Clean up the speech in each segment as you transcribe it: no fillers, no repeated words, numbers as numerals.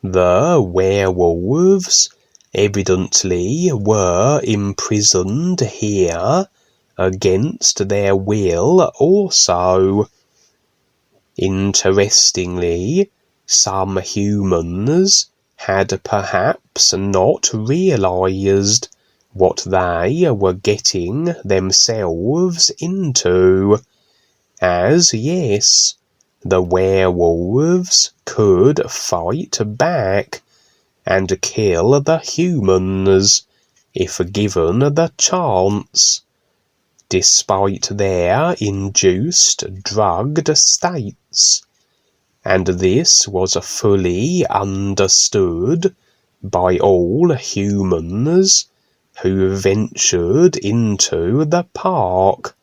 The werewolves evidently were imprisoned here against their will also. Interestingly, some humans had perhaps not realized what they were getting themselves into, as yes, the werewolves could fight back and kill the humans if given the chance, despite their induced drugged states, and this was fully understood by all humans who ventured into the park,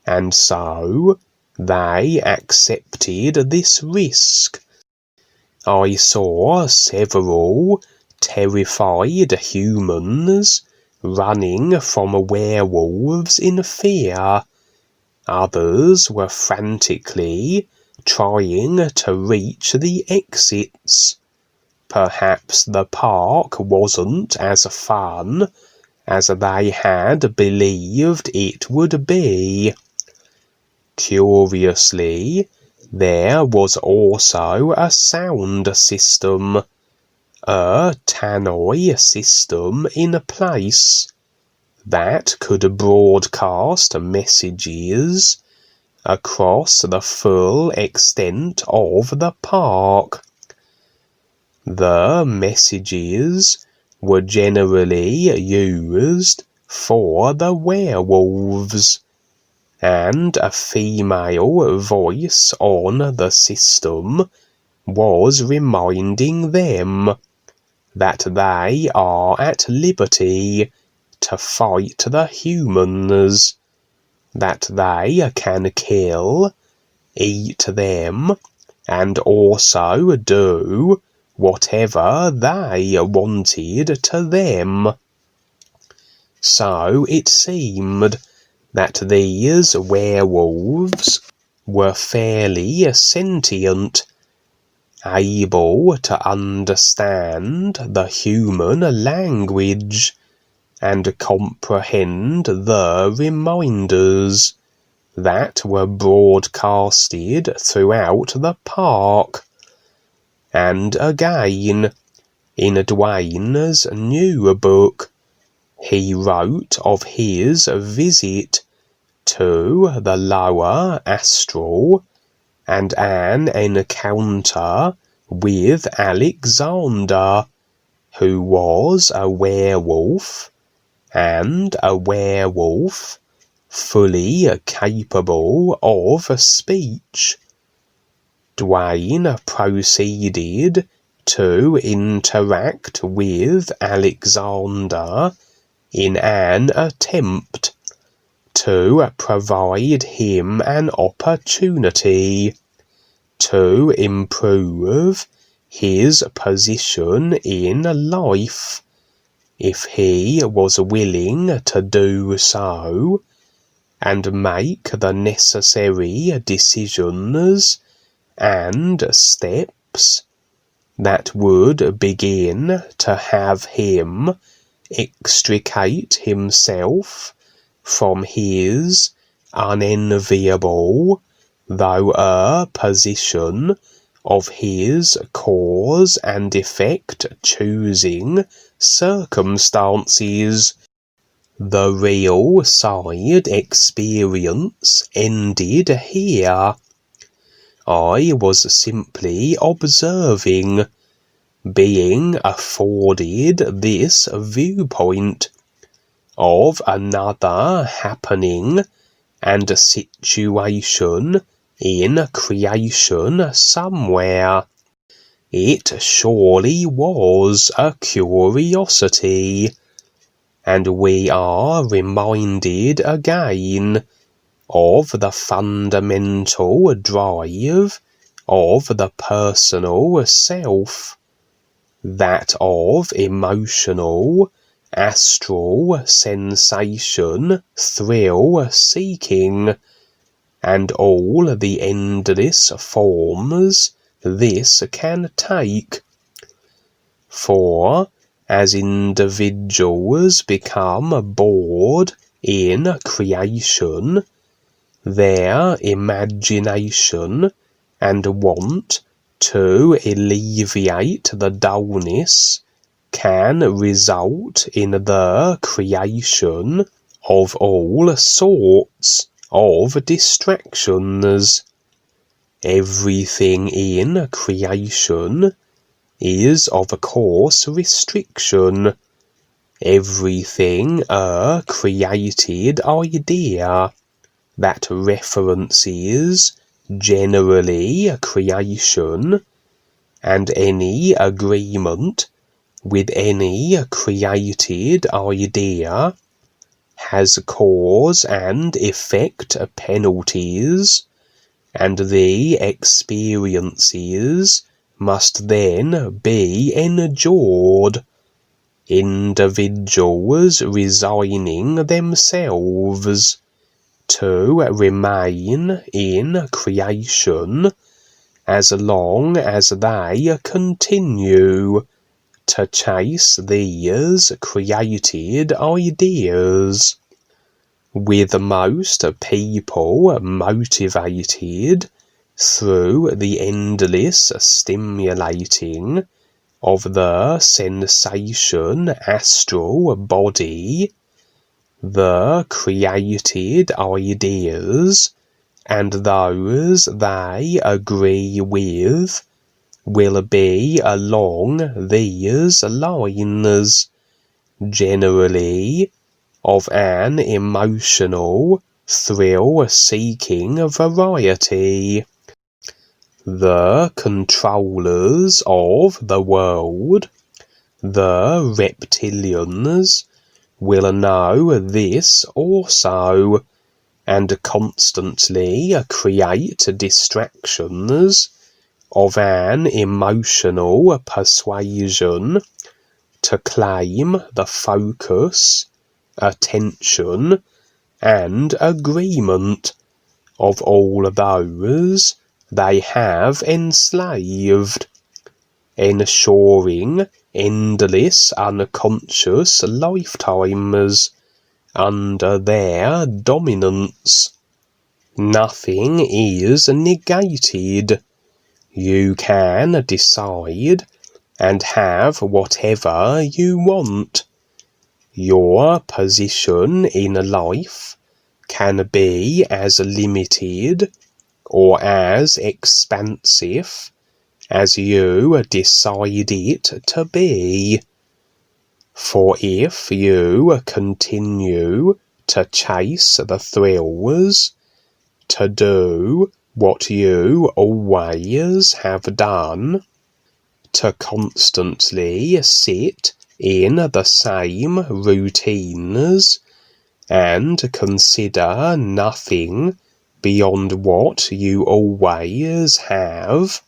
and so they accepted this risk. I saw several terrified humans running from werewolves in fear. Others were frantically trying to reach the exits. Perhaps the park wasn't as fun as they had believed it would be. Curiously, there was also a sound system, a tannoy system in place, that could broadcast messages across the full extent of the park. The messages were generally used for the werewolves, and a female voice on the system was reminding them that they are at liberty to fight the humans, that they can kill, eat them, and also do whatever they wanted to them. So it seemed that these werewolves were fairly sentient, able to understand the human language and comprehend the reminders that were broadcasted throughout the park. And again, in Duane's new book, he wrote of his visit to the lower astral and an encounter with Alexander, who was a werewolf, and a werewolf fully capable of speech. Duane proceeded to interact with Alexander in an attempt to provide him an opportunity to improve his position in life, if he was willing to do so, and make the necessary decisions and steps that would begin to have him extricate himself from his unenviable, though position of his cause and effect choosing circumstances. The RealSide experience ended here. I was simply observing, being afforded this viewpoint of another happening and situation in creation somewhere. It surely was a curiosity, and we are reminded again of the fundamental drive of the personal self, that of emotional, astral sensation, thrill seeking, and all the endless forms this can take. For as individuals become bored in creation, their imagination and want to alleviate the dullness can result in the creation of all sorts of distractions. Everything in creation is of course restriction. Everything a created idea that references generally creation, and any agreement with any created idea has cause and effect penalties, and the experiences must then be endured. Individuals resigning themselves to remain in creation as long as they continue to chase these created ideas. With most people motivated through the endless stimulating of the sensation astral body, the created ideas and those they agree with will be along these lines, generally of an emotional, thrill-seeking variety. The controllers of the world, the reptilians, will know this also, and constantly create distractions of an emotional persuasion to claim the focus, attention, and agreement of all those they have enslaved, ensuring endless unconscious lifetimes under their dominance. Nothing is negated. You can decide and have whatever you want. Your position in life can be as limited or as expansive as you decide it to be. For if you continue to chase the thrills, to do what you always have done, to constantly sit in the same routines and consider nothing beyond what you always have,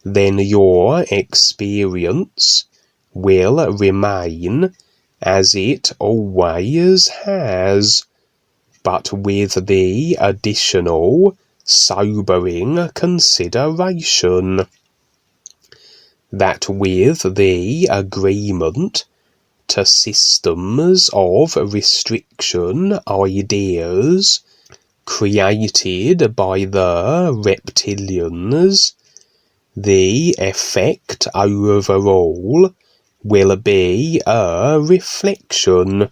then your experience will remain as it always has, but with the additional sobering consideration that with the agreement to systems of restriction ideas created by the reptilians, the effect overall will be a reflection,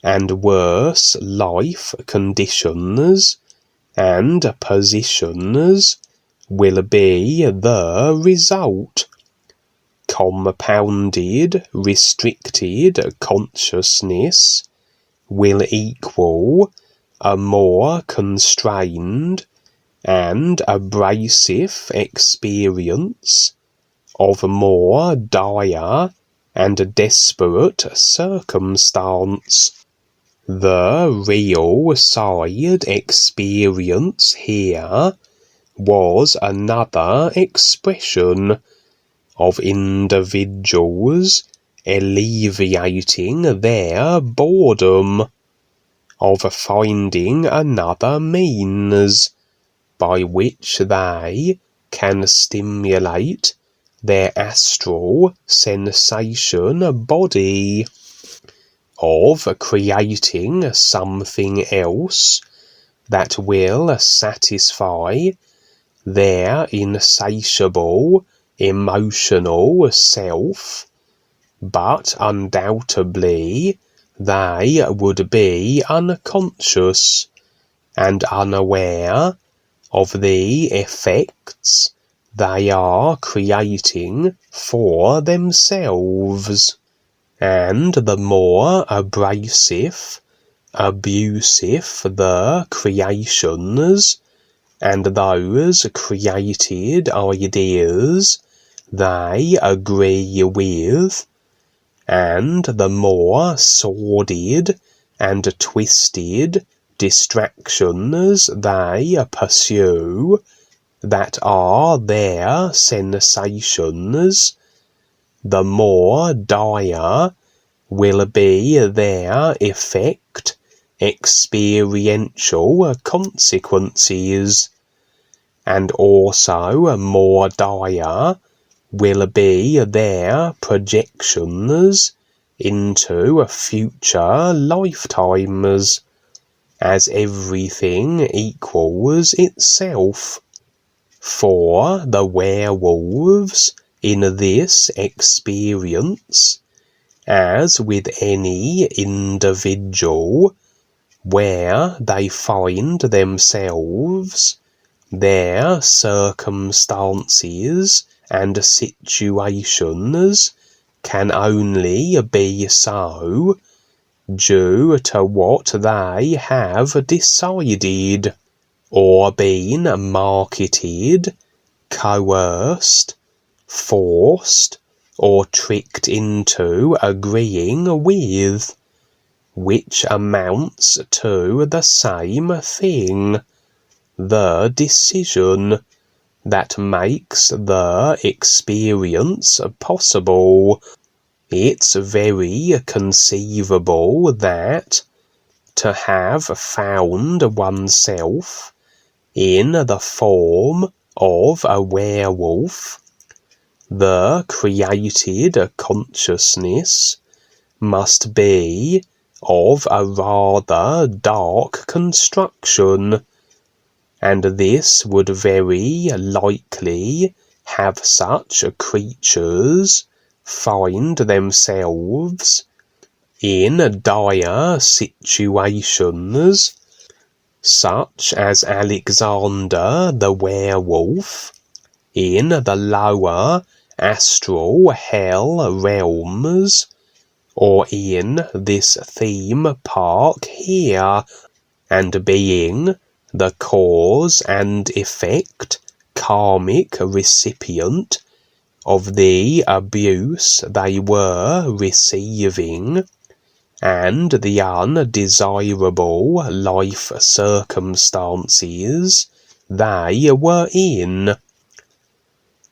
and worse life conditions and positions will be the result. Compounded restricted consciousness will equal a more constrained and abrasive experience of more dire and desperate circumstance. The real side experience here was another expression of individuals alleviating their boredom, of finding another means by which they can stimulate their astral sensation body of creating something else that will satisfy their insatiable emotional self, but undoubtedly they would be unconscious and unaware of the effects they are creating for themselves. And the more abusive the creations and those created ideas they agree with, and the more sordid and twisted distractions they pursue that are their sensations, the more dire will be their effect experiential consequences, and also more dire will be their projections into future lifetimes, as everything equals itself. For the werewolves in this experience, as with any individual, where they find themselves, their circumstances and situations can only be so due to what they have decided, or been marketed, coerced, forced, or tricked into agreeing with, which amounts to the same thing, the decision that makes the experience possible. It's very conceivable that, to have found oneself in the form of a werewolf, the created consciousness must be of a rather dark construction, and this would very likely have such creatures find themselves in dire situations, such as Alexander the werewolf, in the lower astral hell realms, or in this theme park here, and being the cause and effect karmic recipient of the abuse they were receiving, and the undesirable life circumstances they were in.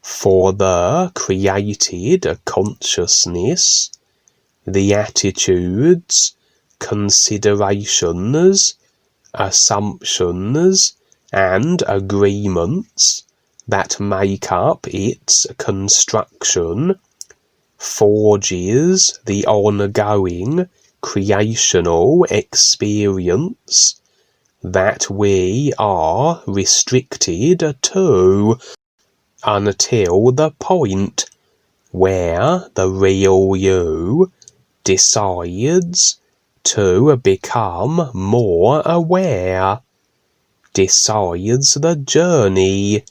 For the created consciousness, the attitudes, considerations, assumptions, and agreements that make up its construction forges the ongoing creational experience that we are restricted to, until the point where the real you decides to become more aware, decides the journey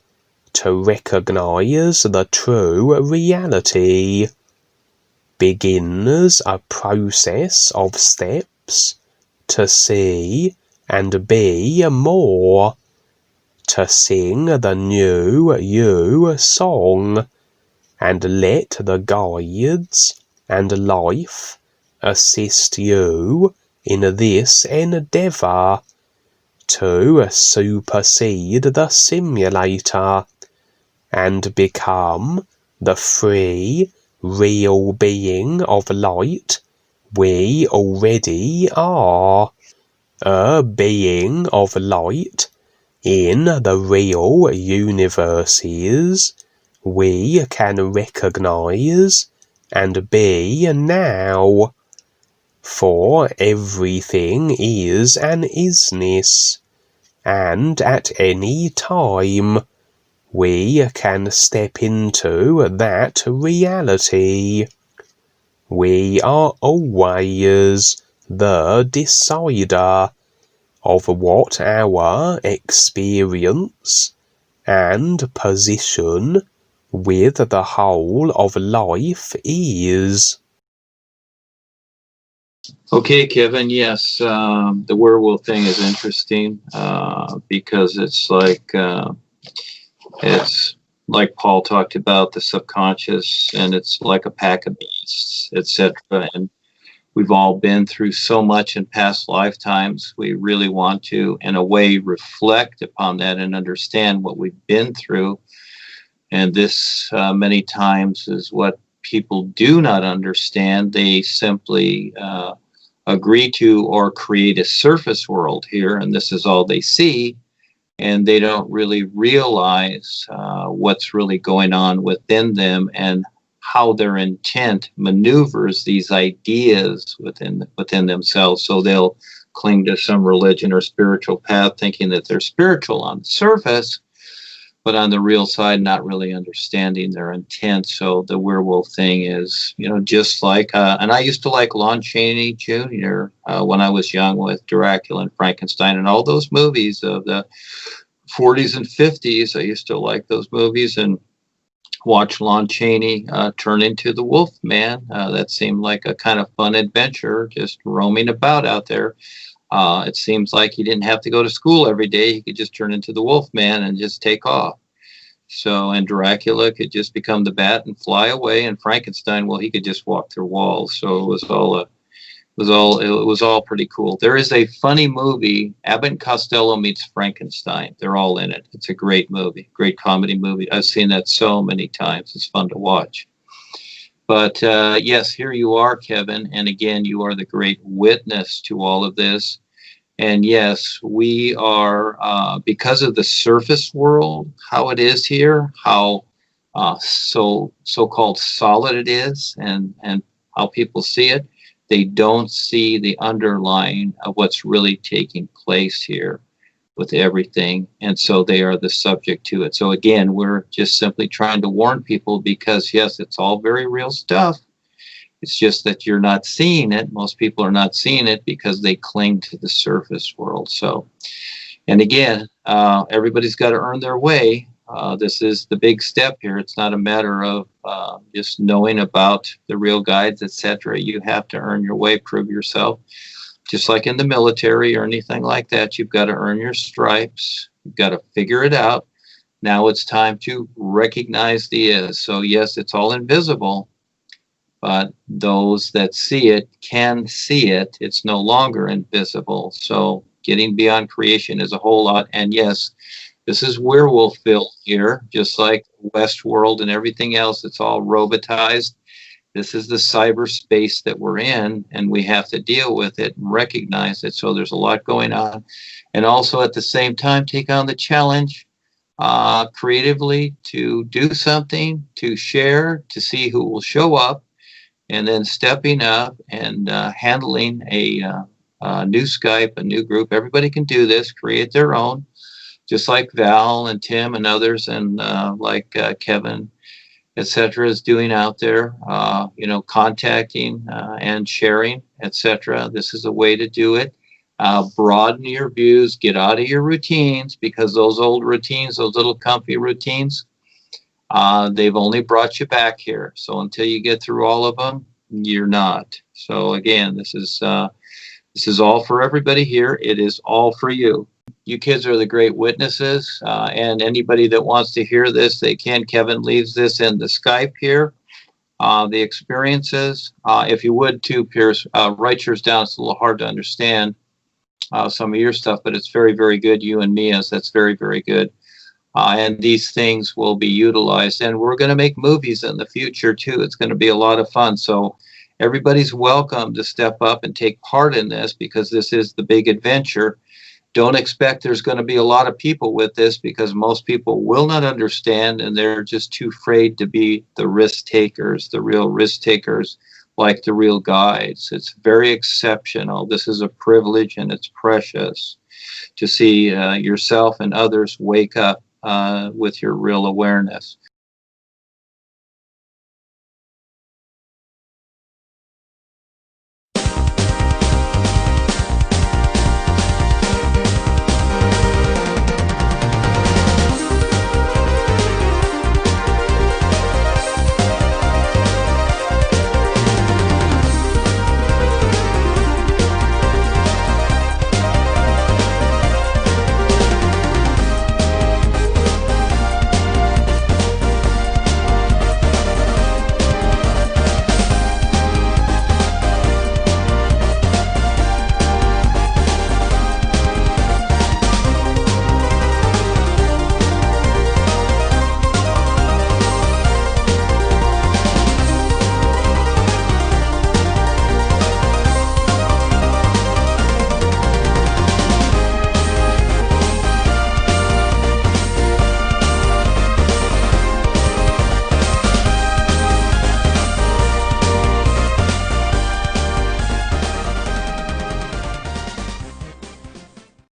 to recognize the true reality, begins a process of steps to see and be more, to sing the new you song, and let the guides and life assist you in this endeavor to supersede the simulator and become the free, real being of light we already are, a being of light in the real universes we can recognize and be now. For everything is an isness, and at any time we can step into that reality. We are always the decider of what our experience and position with the whole of life is. Okay, Kevin, yes, the werewolf thing is interesting because it's like Paul talked about, the subconscious, and it's like a pack of beasts, etc. And we've all been through so much in past lifetimes. We really want to, in a way, reflect upon that and understand what we've been through. And this, many times, is what people do not understand. They simply agree to or create a surface world here, and this is all they see, and they don't really realize what's really going on within them and how their intent maneuvers these ideas within themselves. So they'll cling to some religion or spiritual path thinking that they're spiritual on the surface, but on the real side not really understanding their intent. So the werewolf thing is, just like, and I used to like Lon Chaney Jr. When I was young, with Dracula and Frankenstein and all those movies of the 40s and 50s. I used to like those movies and watch Lon Chaney turn into the Wolf Man. That seemed like a kind of fun adventure, just roaming about out there. It seems like he didn't have to go to school every day. He could just turn into the Wolf Man and just take off. So, and Dracula could just become the Bat and fly away. And Frankenstein, well, he could just walk through walls. So it was all pretty cool. There is a funny movie, Abbott and Costello meets Frankenstein. They're all in it. It's a great movie, great comedy movie. I've seen that so many times. It's fun to watch. But yes, here you are, Kevin. And again, you are the great witness to all of this. And yes, we are, because of the surface world, how it is here, how so-called solid it is, and how people see it, they don't see the underlying of what's really taking place here with everything. And so they are the subject to it. So again, we're just simply trying to warn people because, yes, it's all very real stuff. It's just that you're not seeing it. Most people are not seeing it because they cling to the surface world. So, and again, everybody's got to earn their way. This is the big step here. It's not a matter of just knowing about the real guides, etc. You have to earn your way, prove yourself. Just like in the military or anything like that, you've got to earn your stripes. You've got to figure it out. Now it's time to recognize the is. So yes, it's all invisible, but those that see it can see it. It's no longer invisible. So getting beyond creation is a whole lot. And yes, this is Werewolfville here, just like WestWorld and everything else. It's all robotized. This is the cyberspace that we're in, and we have to deal with it and recognize it. So there's a lot going on. And also at the same time, take on the challenge creatively to do something, to share, to see who will show up, and then stepping up and handling a new Skype, a new group. Everybody can do this, create their own, just like Val and Tim and others, and like Kevin, etc. is doing out there, contacting and sharing, etc. This is a way to do it. Broaden your views, get out of your routines, because those old routines, those little comfy routines, they've only brought you back here. So until you get through all of them, you're not. So again, this is all for everybody here. It is all for you. You kids are the great witnesses, and anybody that wants to hear this, they can. Kevin leaves this in the Skype here, the experiences. If you would too, Pierce, write yours down. It's a little hard to understand some of your stuff, but it's very, very good. You and Mia's, that's very, very good. And these things will be utilized. And we're going to make movies in the future too. It's going to be a lot of fun. So everybody's welcome to step up and take part in this, because this is the big adventure. Don't expect there's going to be a lot of people with this, because most people will not understand, and they're just too afraid to be the risk takers, the real risk takers, like the real guides. It's very exceptional. This is a privilege, and it's precious to see yourself and others wake up with your real awareness.